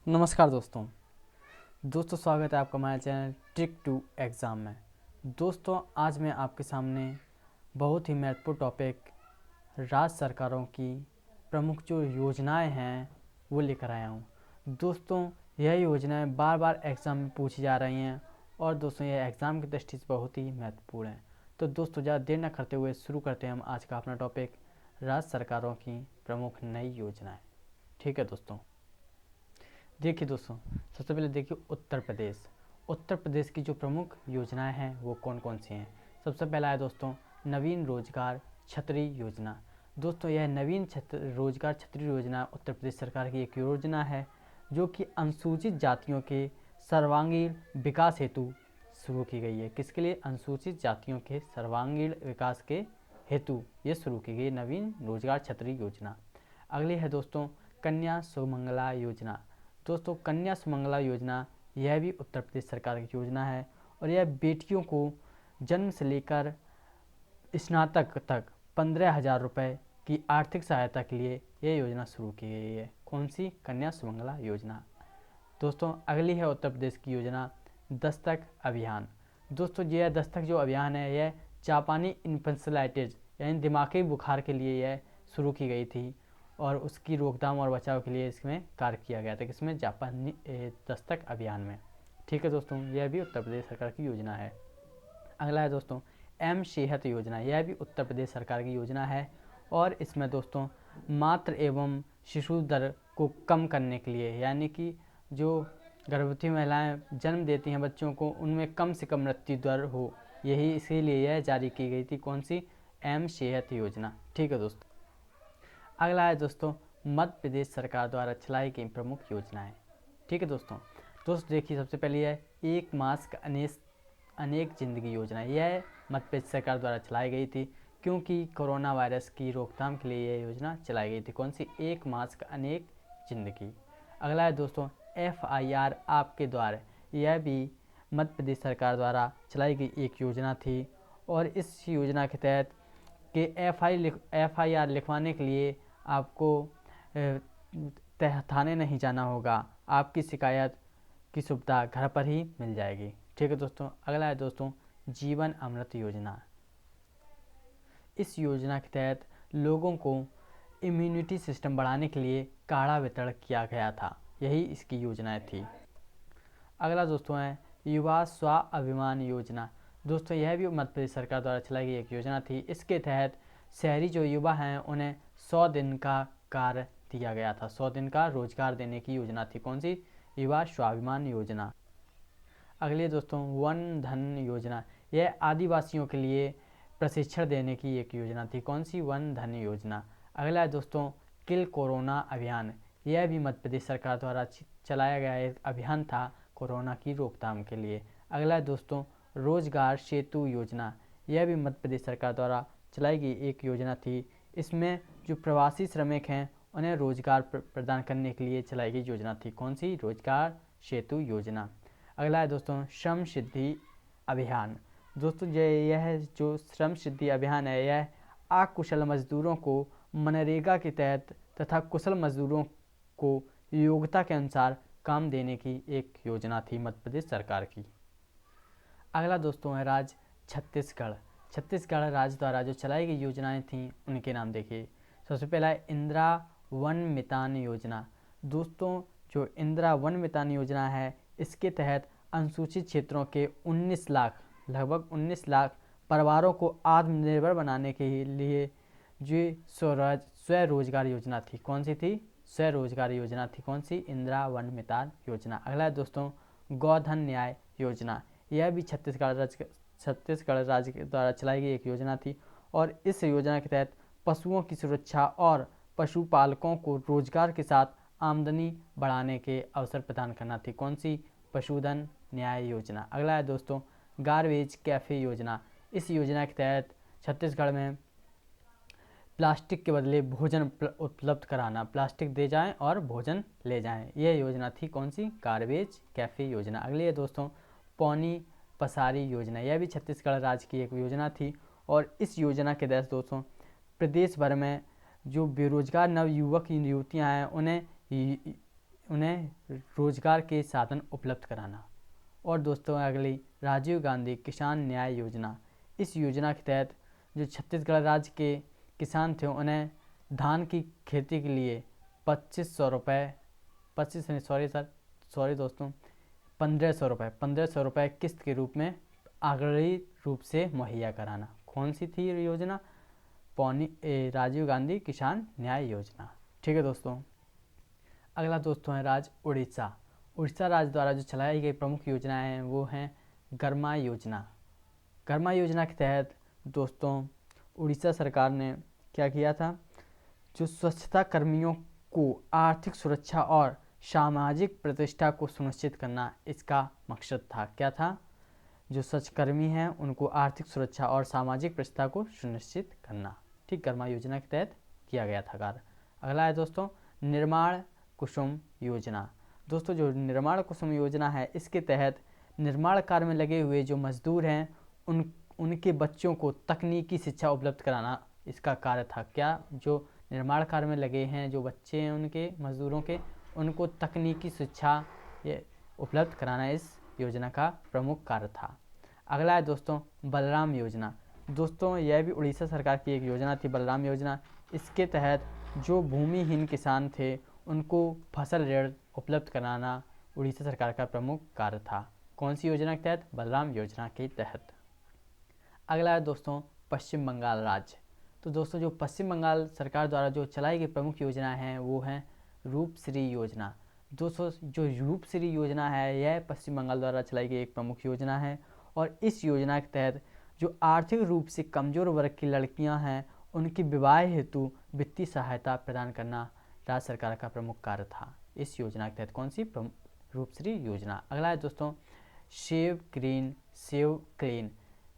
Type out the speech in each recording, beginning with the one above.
नमस्कार दोस्तों स्वागत है आपका हमारे चैनल ट्रिक टू एग्ज़ाम में। दोस्तों आज मैं आपके सामने बहुत ही महत्वपूर्ण टॉपिक राज्य सरकारों की प्रमुख जो योजनाएं हैं वो लेकर आया हूँ। दोस्तों यह योजनाएं बार बार एग्ज़ाम में पूछी जा रही हैं और दोस्तों यह एग्ज़ाम की दृष्टि से बहुत ही महत्वपूर्ण है। तो दोस्तों ज़्यादा देर न करते हुए शुरू करते हैं हम आज का अपना टॉपिक, राज्य सरकारों की प्रमुख नई योजनाएँ। ठीक है दोस्तों, देखिए दोस्तों, सबसे पहले देखिए उत्तर प्रदेश की जो प्रमुख योजनाएं हैं वो कौन कौन सी हैं। सबसे पहला है दोस्तों नवीन रोजगार छतरी योजना। दोस्तों यह नवीन रोजगार छतरी योजना उत्तर प्रदेश सरकार की एक योजना है जो कि अनुसूचित जातियों के सर्वांगीण विकास हेतु शुरू की गई है। किसके लिए? अनुसूचित जातियों के सर्वांगीण विकास के हेतु ये शुरू की गई नवीन रोजगार छतरी योजना। अगली है दोस्तों कन्या सुमंगला योजना। दोस्तों कन्या सुमंगला योजना यह भी उत्तर प्रदेश सरकार की योजना है और यह बेटियों को जन्म से लेकर स्नातक तक 15,000 रुपये की आर्थिक सहायता के लिए यह योजना शुरू की गई है। कौन सी? कन्या सुमंगला योजना। दोस्तों अगली है उत्तर प्रदेश की योजना दस्तक अभियान। दोस्तों यह दस्तक जो अभियान है यह जापानी इन्फेंसिलाइटिस यानी दिमागी बुखार के लिए यह शुरू की गई थी और उसकी रोकथाम और बचाव के लिए इसमें कार्य किया गया था। किसमें? जापानी दस्तक अभियान में। ठीक है दोस्तों, यह भी उत्तर प्रदेश सरकार की योजना है। अगला है दोस्तों एम सेहत योजना। यह भी उत्तर प्रदेश सरकार की योजना है और इसमें दोस्तों मातृ एवं शिशु दर को कम करने के लिए, यानी कि जो गर्भवती महिलाएं जन्म देती हैं बच्चों को, उनमें कम से कम मृत्यु दर हो, यही इसीलिए यह जारी की गई थी। कौन सी? एम सेहत योजना। ठीक है दोस्तों, अगला है दोस्तों मध्य प्रदेश सरकार द्वारा चलाई गई प्रमुख योजनाएं। ठीक है दोस्तों देखिए सबसे पहले है एक मास्क अनेक जिंदगी योजना। यह मध्य प्रदेश सरकार द्वारा चलाई गई थी क्योंकि कोरोना वायरस की रोकथाम के लिए यह योजना चलाई गई थी। कौन सी? एक मास्क अनेक जिंदगी। अगला है दोस्तों FIR आपके द्वार। यह भी मध्य प्रदेश सरकार द्वारा चलाई गई एक योजना थी और इस योजना के तहत कि FIR लिखवाने के लिए आपको थाने नहीं जाना होगा, आपकी शिकायत की सुविधा घर पर ही मिल जाएगी। ठीक है दोस्तों, अगला है दोस्तों जीवन अमृत योजना। इस योजना के तहत लोगों को इम्यूनिटी सिस्टम बढ़ाने के लिए काढ़ा वितरण किया गया था, यही इसकी योजनाएं थी। अगला दोस्तों है युवा स्वाभिमान योजना। दोस्तों यह भी मध्य प्रदेश सरकार द्वारा चलाई गई एक योजना थी। इसके तहत शहरी जो युवा हैं उन्हें 100 दिन का कार्य दिया गया था, 100 दिन का रोजगार देने की योजना थी। कौन सी? युवा स्वाभिमान योजना। अगले दोस्तों वन धन योजना। यह आदिवासियों के लिए प्रशिक्षण देने की एक योजना थी। कौन सी? वन धन योजना। अगला है दोस्तों किल कोरोना अभियान। यह भी मध्य प्रदेश सरकार द्वारा चलाया गया एक अभियान था कोरोना की रोकथाम के लिए। अगला है दोस्तों रोजगार सेतु योजना। यह भी मध्य प्रदेश सरकार द्वारा चलाई गई एक योजना थी। इसमें जो प्रवासी श्रमिक हैं उन्हें रोजगार प्रदान करने के लिए चलाई गई योजना थी। कौन सी? रोजगार सेतु योजना। अगला है दोस्तों श्रम सिद्धि अभियान। दोस्तों यह जो श्रम सिद्धि अभियान है यह अकुशल मजदूरों को मनरेगा के तहत तथा कुशल मजदूरों को योग्यता के अनुसार काम देने की एक योजना थी मध्य प्रदेश सरकार की। अगला दोस्तों है राज्य छत्तीसगढ़। छत्तीसगढ़ राज्य द्वारा जो चलाई गई योजनाएं थीं उनके नाम देखिए। सबसे पहला है इंदिरा वन मितान योजना। दोस्तों जो इंदिरा वन मितान योजना है इसके तहत अनुसूचित क्षेत्रों के 19 लाख लगभग 19 लाख परिवारों को आत्मनिर्भर बनाने के लिए जो स्वरोजगार योजना थी। कौन सी थी? स्वरोजगार योजना थी। कौन सी? इंदिरा वन मितान योजना। अगला है दोस्तों गोधन न्याय योजना। यह भी छत्तीसगढ़ राज्य द्वारा चलाई गई एक योजना थी और इस योजना के तहत पशुओं की सुरक्षा और पशुपालकों को रोजगार के साथ आमदनी बढ़ाने के अवसर प्रदान करना थी। कौन सी? पशुधन न्याय योजना। अगला है दोस्तों गार्बेज कैफ़े योजना। इस योजना के तहत छत्तीसगढ़ में प्लास्टिक के बदले भोजन उपलब्ध कराना, प्लास्टिक दे जाएं और भोजन ले जाएं, यह योजना थी। कौन सी? गार्बेज कैफ़े योजना। अगली है दोस्तों पौनी पसारी योजना। यह भी छत्तीसगढ़ राज्य की एक योजना थी और इस योजना के तहत दोस्तों प्रदेश भर में जो बेरोजगार नव युवक युवतियाँ हैं उन्हें रोजगार के साधन उपलब्ध कराना। और दोस्तों अगली राजीव गांधी किसान न्याय योजना। इस योजना के तहत जो छत्तीसगढ़ राज्य के किसान थे उन्हें धान की खेती के लिए 2500 रुपये 25 नहीं सॉरी दोस्तों 1500 रुपये किस्त के रूप में अग्रणी रूप से मुहैया कराना। कौन सी थी ये योजना? राजीव गांधी किसान न्याय योजना। ठीक है दोस्तों। अगला दोस्तों है राज्य उड़ीसा। उड़ीसा राज्य द्वारा जो चलाई गई प्रमुख योजनाएं हैं वो हैं गरमा योजना। गरमा योजना के तहत दोस्तों उड़ीसा सरकार ने क्या किया था? जो स्वच्छता कर्मियों को आर्थिक सुरक्षा और सामाजिक प्रतिष्ठा को सुनिश्चित करना इसका मकसद था। क्या था? जो स्वच्छकर्मी हैं उनको आर्थिक सुरक्षा और सामाजिक प्रतिष्ठा को सुनिश्चित करना। ठीक, गरमा योजना के तहत किया गया था कार्य। अगला है दोस्तों निर्माण कुसुम योजना। दोस्तों जो निर्माण कुसुम योजना है इसके तहत निर्माण कार्य में लगे हुए जो मजदूर हैं उनके बच्चों को तकनीकी शिक्षा उपलब्ध कराना इसका कार्य था। क्या? जो निर्माण कार्य में लगे हैं जो बच्चे हैं उनके मजदूरों के, उनको तकनीकी शिक्षा ये उपलब्ध कराना इस योजना का प्रमुख कार्य था। अगला है दोस्तों बलराम योजना। दोस्तों यह भी उड़ीसा सरकार की एक योजना थी, बलराम योजना। इसके तहत जो भूमिहीन किसान थे उनको फसल ऋण उपलब्ध कराना उड़ीसा सरकार का प्रमुख कार्य था। कौन सी योजना के तहत? बलराम योजना के तहत। अगला है दोस्तों पश्चिम बंगाल राज्य। तो दोस्तों जो पश्चिम बंगाल सरकार द्वारा जो चलाई गई प्रमुख योजना है वो है रूपश्री योजना। दोस्तों जो रूपश्री योजना है यह पश्चिम बंगाल द्वारा चलाई गई एक प्रमुख योजना है और इस योजना के तहत जो आर्थिक रूप से कमज़ोर वर्ग की लड़कियां हैं उनकी विवाह हेतु वित्तीय सहायता प्रदान करना राज्य सरकार का प्रमुख कार्य था। इस योजना के तहत कौन सी? रूपश्री योजना। अगला है दोस्तों सेव ग्रीन सेव क्लीन।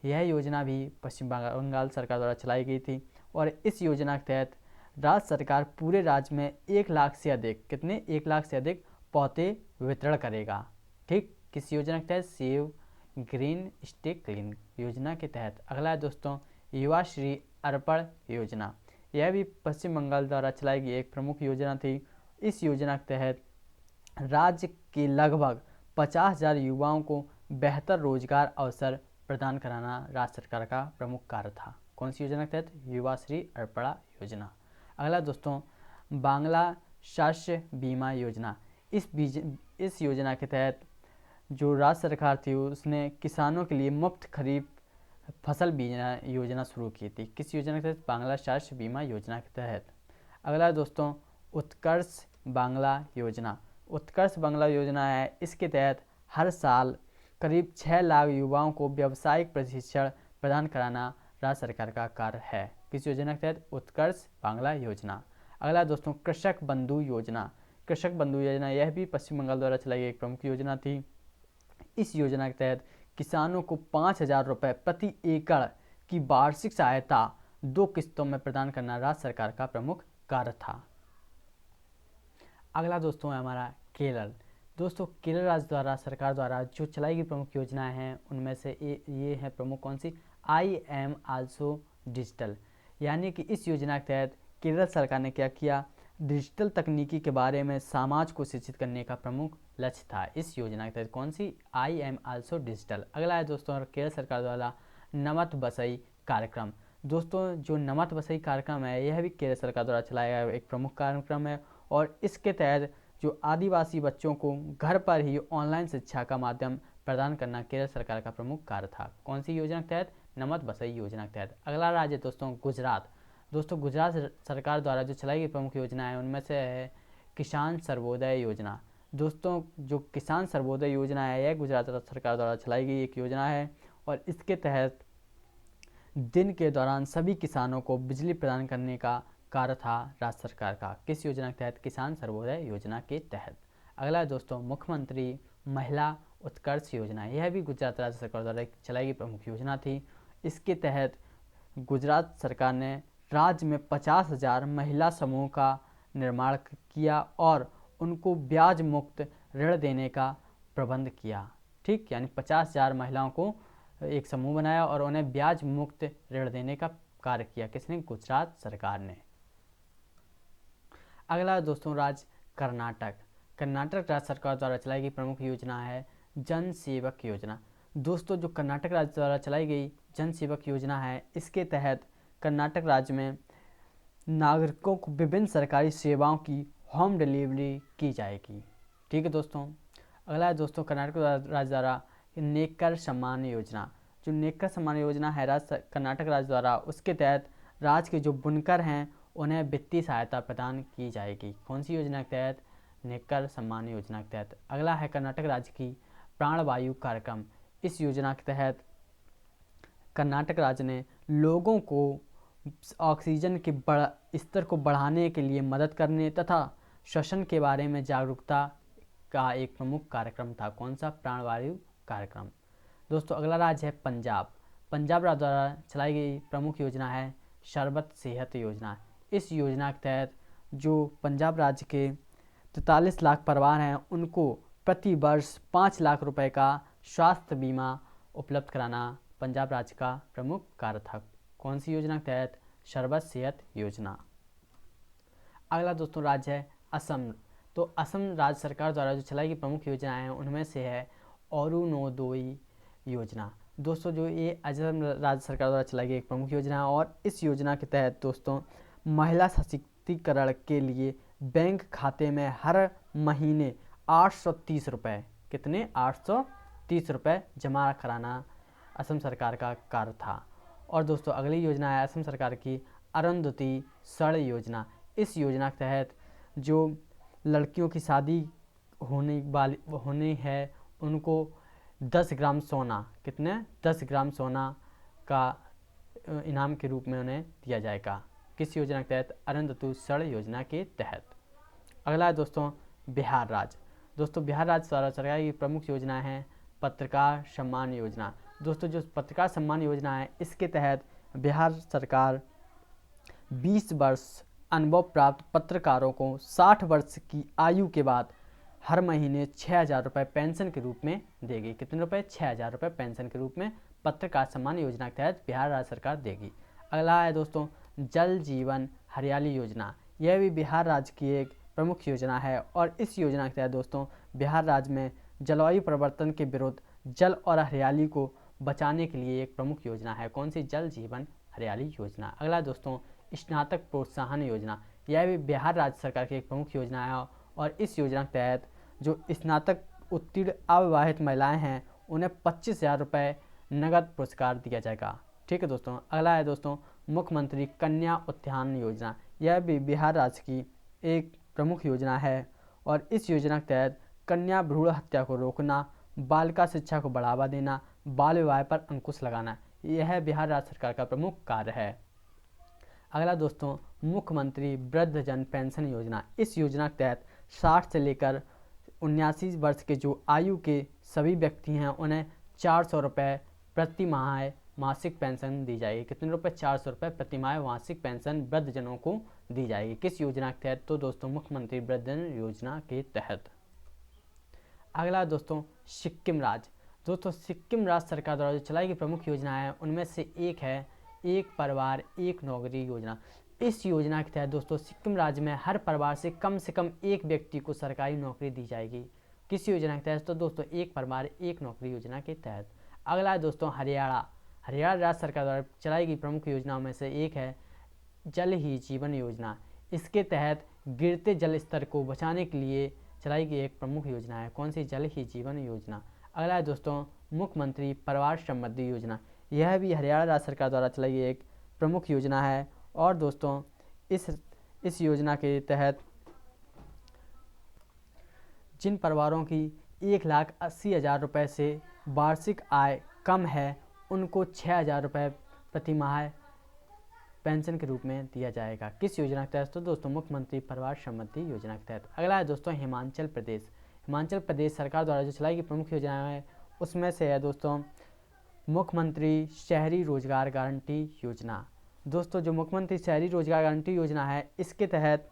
यह योजना भी पश्चिम बंगाल सरकार द्वारा चलाई गई थी और इस योजना के तहत राज्य सरकार पूरे राज्य में 1 लाख से अधिक 1 लाख से अधिक पौधे वितरण करेगा। ठीक, किस योजना के तहत? सेव ग्रीन स्टे क्लीन योजना के तहत। अगला है दोस्तों युवा श्री अर्पण योजना। यह भी पश्चिम बंगाल द्वारा चलाई गई एक प्रमुख योजना थी। इस योजना के तहत राज्य के लगभग 50,000 युवाओं को बेहतर रोजगार अवसर प्रदान कराना राज्य सरकार का प्रमुख कार्य था। कौन सी योजना के तहत? युवा श्री अर्पणा योजना। अगला दोस्तों बांग्ला शस्य बीमा योजना। इस योजना के तहत जो राज्य सरकार थी उसने किसानों के लिए मुफ्त खरीफ फसल बीमा योजना शुरू की थी। किस योजना के तहत? बांग्ला शस्य बीमा योजना के तहत। अगला दोस्तों उत्कर्ष बांग्ला योजना। उत्कर्ष बांग्ला योजना है, इसके तहत हर साल करीब 6 लाख युवाओं को व्यावसायिक प्रशिक्षण प्रदान कराना राज्य सरकार का कार्य है। किस योजना के तहत? उत्कर्ष बांग्ला योजना। अगला दोस्तों कृषक बंधु योजना। कृषक बंधु योजना यह भी पश्चिम बंगाल द्वारा चलाई गई एक प्रमुख योजना थी। इस योजना के तहत किसानों को 5,000 रुपये प्रति एकड़ की वार्षिक सहायता 2 किस्तों में प्रदान करना राज्य सरकार का प्रमुख कार्य था। अगला दोस्तों है हमारा केरल। दोस्तों केरल राज्य द्वारा सरकार द्वारा जो चलाई गई प्रमुख योजनाएं हैं उनमें से ये है प्रमुख कौन सी? I am also digital. यानी कि इस योजना के तहत केरल सरकार ने क्या किया? डिजिटल तकनीकी के बारे में समाज को शिक्षित करने का प्रमुख लक्ष्य था। इस योजना के तहत कौन सी? I am also digital. अगला है दोस्तों केरल सरकार द्वारा नमत बसई कार्यक्रम। दोस्तों जो नमत बसई कार्यक्रम है यह भी केरल सरकार द्वारा चलाया गया एक प्रमुख कार्यक्रम है और इसके तहत जो आदिवासी बच्चों को घर पर ही ऑनलाइन शिक्षा का माध्यम प्रदान करना केरल सरकार का प्रमुख कार्य था। कौन सी योजना के तहत? नमत बसई योजना के तहत। अगला राज्य दोस्तों गुजरात। दोस्तों गुजरात सरकार द्वारा जो चलाई गई प्रमुख योजना है उनमें से है किसान सर्वोदय योजना। दोस्तों जो किसान सर्वोदय योजना है यह गुजरात सरकार द्वारा चलाई गई एक योजना है और इसके तहत दिन के दौरान सभी किसानों को बिजली प्रदान करने का कार्य था राज्य सरकार का। किस योजना के तहत? किसान सर्वोदय योजना के तहत। अगला है दोस्तों मुख्यमंत्री महिला उत्कर्ष योजना। यह भी गुजरात राज्य सरकार द्वारा चलाई गई प्रमुख योजना थी। इसके तहत गुजरात सरकार ने राज्य में 50,000 महिला समूह का निर्माण किया और उनको ब्याज मुक्त ऋण देने का प्रबंध किया। ठीक, यानी 50,000 महिलाओं को एक समूह बनाया और उन्हें ब्याज मुक्त ऋण देने का कार्य किया। किसने? गुजरात सरकार ने। अगला दोस्तों राज्य कर्नाटक। कर्नाटक राज्य सरकार द्वारा चलाई गई प्रमुख योजना है जन सेवक योजना। दोस्तों जो कर्नाटक राज्य द्वारा चलाई गई जन सेवक योजना है, इसके तहत कर्नाटक राज्य में नागरिकों को विभिन्न सरकारी सेवाओं की होम डिलीवरी की जाएगी। ठीक है दोस्तों। अगला है दोस्तों कर्नाटक राज्य द्वारा नेकर सम्मान योजना। जो नेकर सम्मान योजना है कर्नाटक राज्य द्वारा, उसके तहत राज्य के जो बुनकर हैं उन्हें वित्तीय सहायता प्रदान की जाएगी। कौन सी योजना के तहत? नेकर सम्मान योजना के तहत। अगला है कर्नाटक राज्य की प्राणवायु कार्यक्रम। इस योजना के तहत कर्नाटक राज्य ने लोगों को ऑक्सीजन के स्तर को बढ़ाने के लिए मदद करने तथा श्वसन के बारे में जागरूकता का एक प्रमुख कार्यक्रम था। कौन सा? प्राणवायु कार्यक्रम। दोस्तों अगला राज्य है पंजाब। पंजाब राज्य द्वारा चलाई गई प्रमुख योजना है शरबत सेहत योजना। इस योजना के तहत जो पंजाब राज्य के 43 लाख परिवार हैं उनको प्रति वर्ष 5 लाख रुपए का स्वास्थ्य बीमा उपलब्ध कराना पंजाब राज्य का प्रमुख कार्य था। कौन सी योजना के तहत? शरबत सेहत योजना। अगला दोस्तों राज्य है असम। तो असम राज्य सरकार द्वारा जो चलाई गई प्रमुख योजनाएं हैं उनमें से है अरुणोदय योजना। दोस्तों जो ये असम राज्य सरकार द्वारा चलाई गई एक प्रमुख योजना है और इस योजना के तहत दोस्तों महिला सशक्तिकरण के लिए बैंक खाते में हर महीने 830 रुपये, कितने? 830 रुपये जमा कराना असम सरकार का कार्य था। और दोस्तों अगली योजना है असम सरकार की अरुंधति सड़ योजना। इस योजना के तहत जो लड़कियों की शादी होने है उनको 10 ग्राम सोना, कितने? 10 ग्राम सोना का इनाम के रूप में उन्हें दिया जाएगा। किस योजना के तहत? अरुंधति सड़ योजना के तहत। अगला है दोस्तों बिहार राज्य। दोस्तों बिहार राज्य द्वारा सरकार की प्रमुख योजना है पत्रकार सम्मान योजना। दोस्तों जो पत्रकार सम्मान योजना है इसके तहत बिहार सरकार 20 वर्ष अनुभव प्राप्त पत्रकारों को 60 वर्ष की आयु के बाद हर महीने 6,000 रुपये पेंशन के रूप में देगी। कितने रुपए? 6,000 रुपये पेंशन के रूप में पत्रकार सम्मान योजना के तहत बिहार राज्य सरकार देगी। अगला है दोस्तों जल जीवन हरियाली योजना। यह भी बिहार राज्य की एक प्रमुख योजना है और इस योजना के तहत दोस्तों बिहार राज्य में जलवायु परिवर्तन के विरुद्ध जल और हरियाली को बचाने के लिए एक प्रमुख योजना है। कौन सी? जल जीवन हरियाली योजना। अगला दोस्तों स्नातक प्रोत्साहन योजना। यह भी बिहार राज्य सरकार की एक प्रमुख योजना है और इस योजना के तहत जो स्नातक उत्तीर्ण अविवाहित महिलाएं हैं उन्हें 25,000 रुपये नगद पुरस्कार दिया जाएगा। ठीक है दोस्तों। अगला है दोस्तों मुख्यमंत्री कन्या उत्थान योजना। यह भी बिहार राज्य की एक प्रमुख योजना है और इस योजना के तहत कन्या भ्रूण हत्या को रोकना, बालिका शिक्षा को बढ़ावा देना, बाल विवाह पर अंकुश लगाना, यह बिहार राज्य सरकार का प्रमुख कार्य है। अगला दोस्तों मुख्यमंत्री वृद्धजन पेंशन योजना। इस योजना के तहत 60 से लेकर 79 वर्ष के जो आयु के सभी व्यक्ति हैं उन्हें 400 रुपये प्रति माह मासिक पेंशन दी जाएगी। कितने रुपए? 400 रुपये प्रति माह मासिक पेंशन वृद्धजनों को दी जाएगी। किस योजना के तहत? तो दोस्तों मुख्यमंत्री वृद्धजन योजना के तहत। अगला दोस्तों सिक्किम राज्य। दोस्तों सिक्किम राज्य सरकार द्वारा जो चलाई गई प्रमुख योजना है उनमें से एक है एक परिवार एक नौकरी योजना। इस योजना के तहत दोस्तों सिक्किम राज्य में हर परिवार से कम एक व्यक्ति को सरकारी नौकरी दी जाएगी। किस योजना के तहत? तो दोस्तों एक परिवार एक नौकरी योजना के तहत। अगला है दोस्तों हरियाणा। हरियाणा राज्य सरकार द्वारा चलाई गई प्रमुख योजनाओं में से एक है जल ही जीवन योजना। इसके तहत गिरते जल स्तर को बचाने के लिए चलाई गई एक प्रमुख योजना है। कौन सी? जल ही जीवन योजना। अगला है दोस्तों मुख्यमंत्री परिवार समृद्धि योजना। यह भी हरियाणा राज्य सरकार द्वारा चलाई गई एक प्रमुख योजना है और दोस्तों इस योजना के तहत जिन परिवारों की 1,80,000 रुपये से वार्षिक आय कम है उनको 6,000 रुपये प्रति माह पेंशन के रूप में दिया जाएगा। किस योजना के तहत? तो दोस्तों मुख्यमंत्री परिवार समृद्धि योजना के तहत। अगला है दोस्तों हिमाचल प्रदेश। हिमाचल प्रदेश सरकार द्वारा जो चलाई गई प्रमुख योजना है उसमें से है दोस्तों मुख्यमंत्री शहरी रोजगार गारंटी योजना। दोस्तों जो मुख्यमंत्री शहरी रोजगार गारंटी योजना है इसके तहत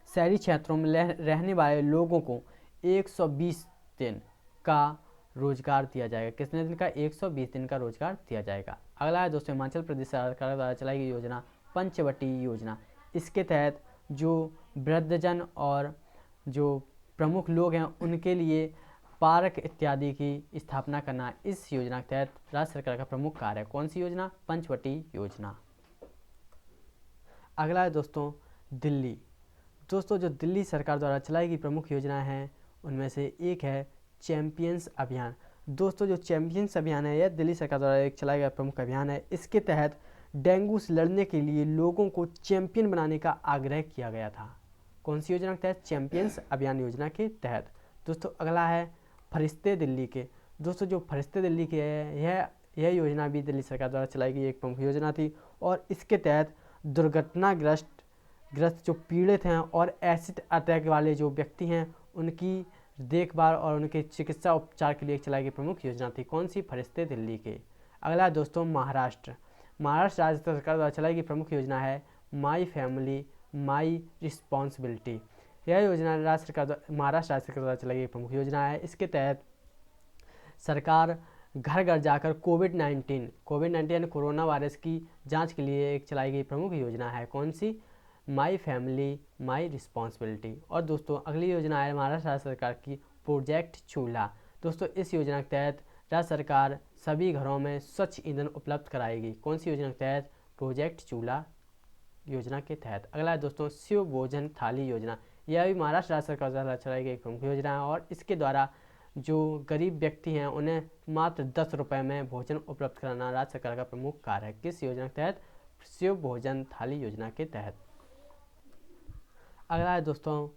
शहरी क्षेत्रों में रहने वाले लोगों को 120 दिन का रोजगार दिया जाएगा। कितने दिन का? 120 दिन का रोजगार दिया जाएगा। अगला है दोस्तों हिमाचल प्रदेश सरकार द्वारा चलाई गई योजना पंचवटी योजना। इसके तहत जो वृद्धजन और जो प्रमुख लोग हैं उनके लिए पार्क इत्यादि की स्थापना करना इस योजना के तहत राज्य सरकार का प्रमुख कार्य है। कौन सी योजना? पंचवटी योजना। अगला है दोस्तों दिल्ली। दोस्तों जो दिल्ली सरकार द्वारा चलाई गई प्रमुख योजना है उनमें से एक है चैंपियंस अभियान। दोस्तों जो चैंपियंस अभियान है यह दिल्ली सरकार द्वारा एक चलाया गया प्रमुख अभियान है। इसके तहत डेंगू से लड़ने के लिए लोगों को चैंपियन बनाने का आग्रह किया गया था। कौन सी योजना के तहत? चैंपियंस अभियान योजना के तहत। दोस्तों अगला है फरिश्ते दिल्ली के। दोस्तों जो फरिश्ते दिल्ली के है यह योजना भी दिल्ली सरकार द्वारा चलाई गई एक प्रमुख योजना थी और इसके तहत दुर्घटनाग्रस्त जो पीड़ित हैं और एसिड अटैक वाले जो व्यक्ति हैं उनकी देखभाल और उनके चिकित्सा उपचार के लिए चलाई गई प्रमुख योजना थी। कौन सी? फरिश्ते दिल्ली के। अगला दोस्तों महाराष्ट्र राज्य सरकार द्वारा चलाई गई प्रमुख योजना है माई फैमिली माई रिस्पॉन्सिबिलिटी। यह योजना महाराष्ट्र राज्य सरकार द्वारा चलाई गई प्रमुख योजना है। इसके तहत सरकार घर घर जाकर कोविड-19 यानी कोरोना वायरस की जांच के लिए एक चलाई गई प्रमुख योजना है। कौन सी? My family my responsibility. और दोस्तों अगली योजना है महाराष्ट्र राज्य सरकार की प्रोजेक्ट चूल्हा। दोस्तों इस योजना के तहत राज्य सरकार सभी घरों में स्वच्छ ईंधन उपलब्ध कराएगी। कौन सी योजना के तहत? प्रोजेक्ट चूल्हा योजना के तहत। अगला है दोस्तों शिव भोजन थाली योजना। यह भी महाराष्ट्र राज्य सरकार द्वारा चलाई गई एक प्रमुख योजना है और इसके द्वारा जो गरीब व्यक्ति हैं उन्हें मात्र 10 रुपये में भोजन उपलब्ध कराना राज्य सरकार का प्रमुख कार्य है। किस योजना के तहत? शिव भोजन थाली योजना के तहत। अगला है दोस्तों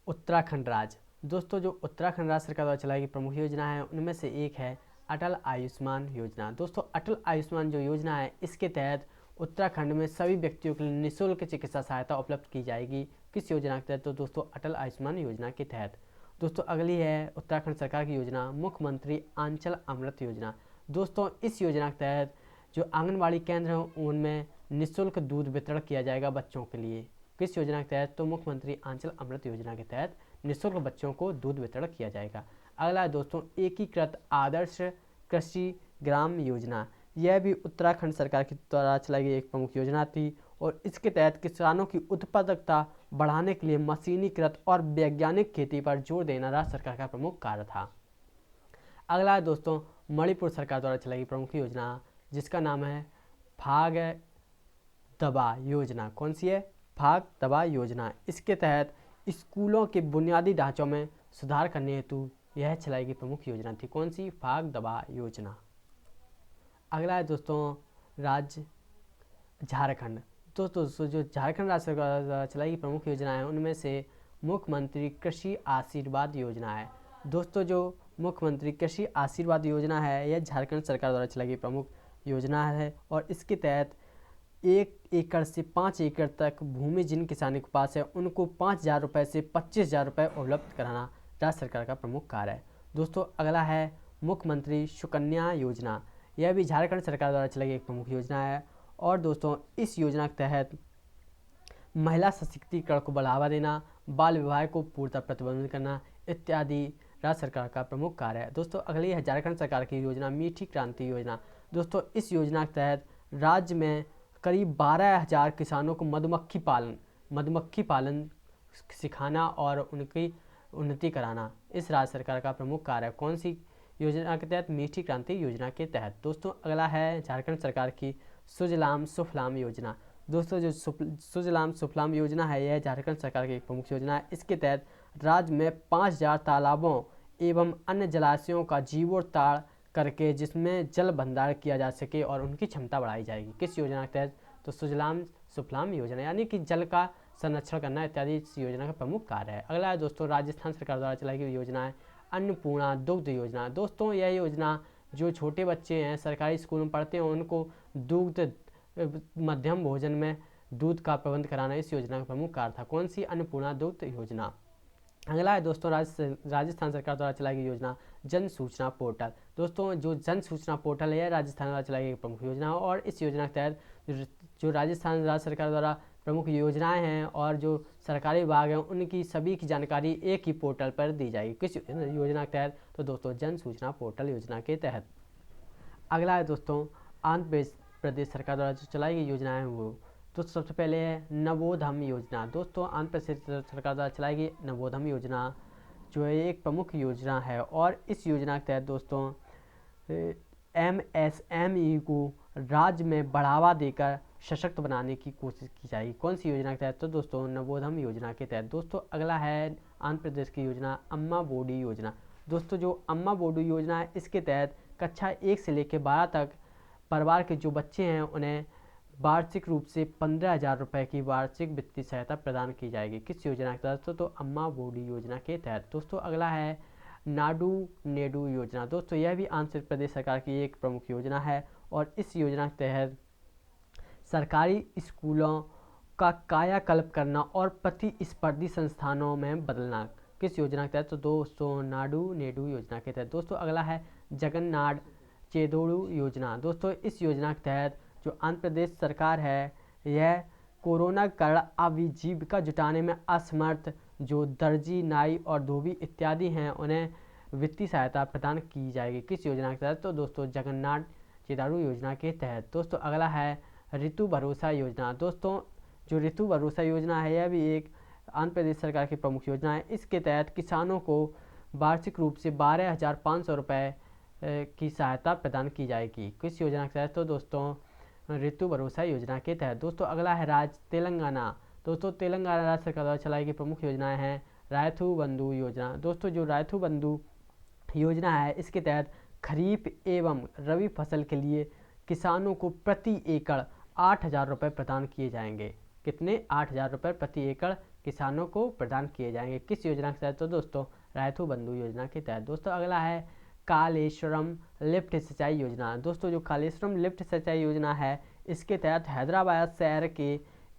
उत्तराखंड राज्य। दोस्तों जो उत्तराखंड राज्य सरकार द्वारा चलाई गई प्रमुख योजना है उनमें से एक है अटल आयुष्मान योजना। दोस्तों अटल आयुष्मान जो योजना है इसके तहत उत्तराखंड में सभी व्यक्तियों के लिए निःशुल्क चिकित्सा सहायता उपलब्ध की जाएगी। किस योजना के तहत? तो दोस्तों अटल आयुष्मान योजना के तहत। दोस्तों अगली है उत्तराखंड सरकार की योजना मुख्यमंत्री आंचल अमृत योजना। दोस्तों इस योजना के तहत जो आंगनबाड़ी केंद्र हैं उनमें निःशुल्क दूध वितरण किया जाएगा बच्चों के लिए। किस योजना के तहत? तो मुख्यमंत्री आंचल अमृत योजना के तहत निःशुल्क बच्चों को दूध वितरण किया जाएगा। अगला है दोस्तों एकीकृत आदर्श कृषि ग्राम योजना। यह भी उत्तराखंड सरकार के द्वारा चलाई गई एक प्रमुख योजना थी और इसके तहत किसानों की उत्पादकता बढ़ाने के लिए मशीनीकृत और वैज्ञानिक खेती पर जोर देना राज्य सरकार का प्रमुख कार्य था। अगला है दोस्तों मणिपुर सरकार द्वारा चलाई गई प्रमुख योजना जिसका नाम है फाग दबा योजना। कौन सी है? फाग दबा योजना। इसके तहत स्कूलों के बुनियादी ढांचों में सुधार करने हेतु यह चलाई गई प्रमुख योजना थी। कौन सी? फाग दबा योजना। अगला है दोस्तों राज्य झारखंड। दोस्तों जो झारखंड राज्य सरकार द्वारा चलाई गई प्रमुख योजना है उनमें से मुख्यमंत्री कृषि आशीर्वाद योजना है। दोस्तों जो मुख्यमंत्री कृषि आशीर्वाद योजना है यह झारखंड सरकार द्वारा चलाई गई प्रमुख योजना है और इसके तहत 1 एकड़ से 5 एकड़ तक भूमि जिन किसानों के पास है उनको 5,000 रुपये से 25,000 रुपये उपलब्ध कराना राज्य सरकार का प्रमुख कार्य है। दोस्तों अगला है मुख्यमंत्री सुकन्या योजना। यह भी झारखंड सरकार द्वारा चलाई गई एक प्रमुख योजना है और दोस्तों इस योजना के तहत महिला सशक्तिकरण को बढ़ावा देना, बाल विवाह को पूर्णतः प्रतिबंधित करना इत्यादि राज्य सरकार का प्रमुख कार्य है। दोस्तों अगली है झारखंड सरकार की योजना मीठी क्रांति योजना। दोस्तों इस योजना के तहत राज्य में करीब 12,000 किसानों को मधुमक्खी पालन सिखाना और उनकी उन्नति कराना इस राज्य सरकार का प्रमुख कार्य है। कौन सी योजना के तहत? मीठी क्रांति योजना के तहत। दोस्तों अगला है झारखंड सरकार की सुजलाम सुफलाम योजना। दोस्तों जो सुजलाम सुफलाम योजना है यह झारखंड सरकार की एक प्रमुख योजना है। इसके तहत राज्य में 5,000 तालाबों एवं अन्य जलाशयों का जीर्णोद्धार करके जिसमें जल भंडार किया जा सके और उनकी क्षमता बढ़ाई जाएगी। किस योजना के तहत? तो सुजलाम सुफलाम योजना यानी कि जल का संरक्षण करना इत्यादि इस योजना का प्रमुख कार्य है। अगला है दोस्तों राजस्थान सरकार द्वारा चलाई गई योजना है अन्नपूर्णा दुग्ध योजना। दोस्तों यह योजना जो छोटे बच्चे हैं सरकारी स्कूल में पढ़ते हैं उनको दुग्ध मध्यम भोजन में दूध का प्रबंध कराना इस योजना का प्रमुख कार्य था। कौन सी? अन्नपूर्णा दुग्ध योजना। अगला है दोस्तों राजस्थान सरकार द्वारा चलाई गई योजना जन सूचना पोर्टल। दोस्तों जो जन सूचना पोर्टल है राजस्थान द्वारा चलाई गई प्रमुख योजना है और इस योजना के तहत जो राजस्थान राज्य सरकार द्वारा प्रमुख योजनाएं हैं और जो सरकारी विभाग हैं उनकी सभी की जानकारी एक ही पोर्टल पर दी जाएगी। किस योजना के तहत? तो दोस्तों जन सूचना पोर्टल योजना के तहत। अगला है दोस्तों आंध्र प्रदेश सरकार द्वारा जो चलाई गई योजनाएं वो दोस्तों सबसे पहले है नवोधम योजना। दोस्तों आंध्र प्रदेश सरकार द्वारा चलाई गई नवोधम योजना जो है एक प्रमुख योजना है और इस योजना के तहत दोस्तों MSME को राज्य में बढ़ावा देकर सशक्त बनाने की कोशिश की जाएगी। कौन सी योजना के तहत? तो दोस्तों नवोदम योजना के तहत। दोस्तों अगला है आंध्र प्रदेश की योजना अम्मा बोडी योजना। दोस्तों जो अम्मा बोडी योजना है इसके तहत कक्षा 1 से लेकर 12 तक परिवार के जो बच्चे हैं उन्हें वार्षिक रूप से 15,000 रुपये की वार्षिक वित्तीय सहायता प्रदान की जाएगी। किस योजना के तहत? तो अम्मा बोडी योजना के तहत। दोस्तों अगला है नाडू नेडू योजना। दोस्तों यह भी आंध्र प्रदेश सरकार की एक प्रमुख योजना है और इस योजना के तहत सरकारी स्कूलों का कायाकल्प करना और प्रतिस्पर्धी संस्थानों में बदलना। किस योजना के तहत? तो दोस्तों नाडू नेडू योजना के तहत। दोस्तों अगला है जगन्नाथ चेदोड़ू योजना। दोस्तों इस योजना के तहत जो आंध्र प्रदेश सरकार है यह कोरोना कारण आजीविका जुटाने में असमर्थ जो दर्जी नाई और धोबी इत्यादि हैं उन्हें वित्तीय सहायता प्रदान की जाएगी। किस योजना के तहत? तो दोस्तों जगन्नाथ चेदारू योजना के तहत। दोस्तों अगला है ऋतु भरोसा योजना। दोस्तों जो ऋतु भरोसा योजना है यह भी एक आंध्र प्रदेश सरकार की प्रमुख योजना है। इसके तहत किसानों को वार्षिक रूप से 12,500 रुपये की सहायता प्रदान की जाएगी। किस योजना के तहत? तो दोस्तों ऋतु भरोसा योजना के तहत। दोस्तों अगला है राज्य तेलंगाना। दोस्तों तेलंगाना राज्य सरकार द्वारा चलाई गई प्रमुख योजनाएं हैं रायथू बंधु योजना। दोस्तों जो रायथू बंधु योजना है इसके तहत खरीफ एवं रबी फसल के लिए किसानों को प्रति एकड़ 8,000 रुपये प्रदान किए जाएंगे। कितने? 8,000 रुपये प्रति एकड़ किसानों को प्रदान किए जाएंगे। किस योजना के तहत? तो दोस्तों रायथू बंधु योजना के तहत। दोस्तों अगला है कालेश्वरम लिफ्ट सिंचाई योजना। दोस्तों जो कालेश्वरम लिफ्ट सिंचाई योजना है इसके तहत हैदराबाद शहर के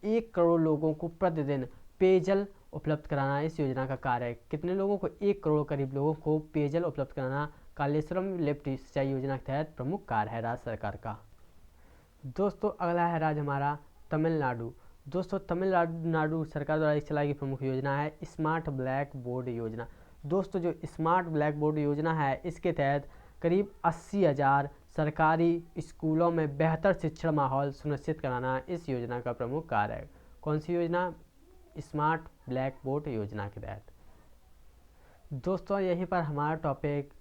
1 करोड़ लोगों को प्रतिदिन पेयजल उपलब्ध कराना इस योजना का कार्य है। कितने लोगों को? 1 करोड़ करीब लोगों को पेयजल उपलब्ध कराना कालेश्वरम लिफ्ट सिंचाई योजना के तहत प्रमुख कार्य है राज्य सरकार का। दोस्तों अगला है राज्य हमारा तमिलनाडु। दोस्तों तमिलनाडु सरकार द्वारा चलाई गई प्रमुख योजना है स्मार्ट ब्लैक बोर्ड योजना। दोस्तों जो स्मार्ट ब्लैक बोर्ड योजना है इसके तहत करीब 80,000 सरकारी स्कूलों में बेहतर शिक्षण माहौल सुनिश्चित कराना इस योजना का प्रमुख कार्य है। कौन सी योजना? स्मार्ट ब्लैक बोर्ड योजना के तहत। दोस्तों यहीं पर हमारा टॉपिक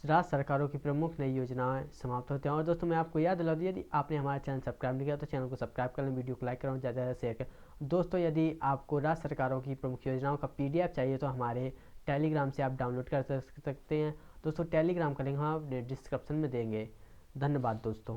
राज्य सरकारों की प्रमुख नई योजनाएं समाप्त होते हैं। और दोस्तों मैं आपको याद दिला दूँ यदि आपने हमारा चैनल सब्सक्राइब नहीं किया तो चैनल को सब्सक्राइब कर लें, वीडियो को लाइक करें, ज़्यादा से ज़्यादा शेयर करें। दोस्तों यदि आपको राज्य सरकारों की प्रमुख योजनाओं का PDF चाहिए तो हमारे टेलीग्राम से आप डाउनलोड कर सकते हैं। दोस्तों टेलीग्राम का लिंक हम डिस्क्रिप्शन में देंगे। धन्यवाद दोस्तों।